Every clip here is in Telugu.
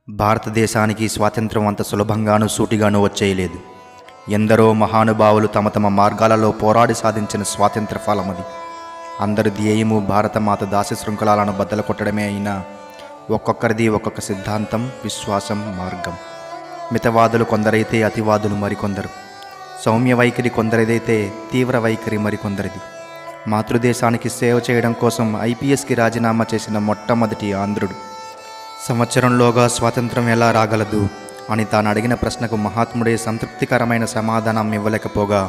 భారతదేశానికి స్వాతంత్రం అంత సులభంగానూ సూటిగానూ వచ్చేయలేదు. ఎందరో మహానుభావులు తమ తమ మార్గాలలో పోరాడి సాధించిన స్వాతంత్ర ఫలమది. అందరి ధ్యేయము భారతమాత దాసి శృంఖలాలను బద్దలు కొట్టడమే అయినా ఒక్కొక్కరిది ఒక్కొక్క సిద్ధాంతం, విశ్వాసం, మార్గం. మితవాదులు కొందరైతే అతివాదులు మరికొందరు. సౌమ్య వైఖరి కొందరిదైతే తీవ్ర వైఖరి మరికొందరిది. మాతృదేశానికి సేవ చేయడం కోసం ఐపీఎస్కి రాజీనామా చేసిన మొట్టమొదటి ఆంధ్రుడు. సంవత్సరంలోగా స్వాతంత్రం ఎలా రాగలదు అని తాను అడిగిన ప్రశ్నకు మహాత్ముడే సంతృప్తికరమైన సమాధానం ఇవ్వలేకపోగా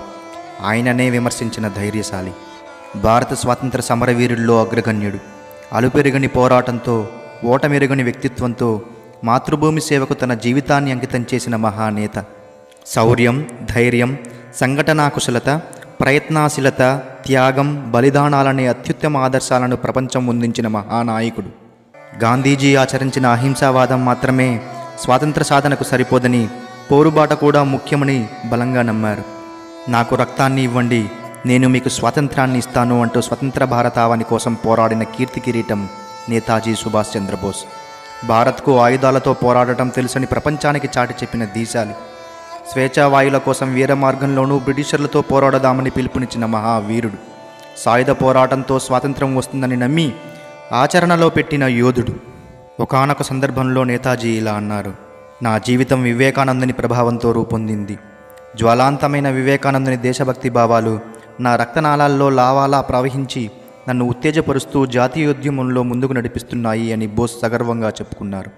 ఆయననే విమర్శించిన ధైర్యశాలి. భారత స్వాతంత్ర సమరవీరుల్లో అగ్రగణ్యుడు. అలుపెరుగని పోరాటంతో, ఓటమెరుగని వ్యక్తిత్వంతో మాతృభూమి సేవకు తన జీవితాన్ని అంకితం చేసిన మహానేత. శౌర్యం, ధైర్యం, సంఘటనాకుశలత, ప్రయత్నశీలత, త్యాగం, బలిదానాలనే అత్యుత్తమ ఆదర్శాలను ప్రపంచం ముందుంచిన మహానాయకుడు. గాంధీజీ ఆచరించిన అహింసావాదం మాత్రమే స్వాతంత్ర సాధనకు సరిపోదని, పోరుబాట కూడా ముఖ్యమని బలంగా నమ్మారు. నాకు రక్తాన్ని ఇవ్వండి, నేను మీకు స్వాతంత్రాన్ని ఇస్తాను అంటూ స్వతంత్ర భారతావని కోసం పోరాడిన కీర్తి కిరీటం నేతాజీ సుభాష్ చంద్రబోస్. భారత్కు ఆయుధాలతో పోరాడటం తెలుసని ప్రపంచానికి చాటి చెప్పిన దీశాలి. స్వేచ్ఛావాయుల కోసం వీర మార్గంలోనూ బ్రిటిషర్లతో పోరాడదామని పిలుపునిచ్చిన మహావీరుడు. సాయుధ పోరాటంతో స్వాతంత్రం వస్తుందని నమ్మి ఆచరణలో పెట్టిన యోధుడు. ఒకానొక సందర్భంలో నేతాజీ ఇలా అన్నారు: నా జీవితం వివేకానందుని ప్రభావంతో రూపొందింది. జ్వాలాంతమైన వివేకానందుని దేశభక్తి భావాలు నా రక్తనాళాల్లో లావాలా ప్రవహించి నన్ను ఉత్తేజపరుస్తూ జాతీయోద్యమంలో ముందుకు నడిపిస్తున్నాయి అని బోస్ సగర్వంగా చెప్పుకున్నారు.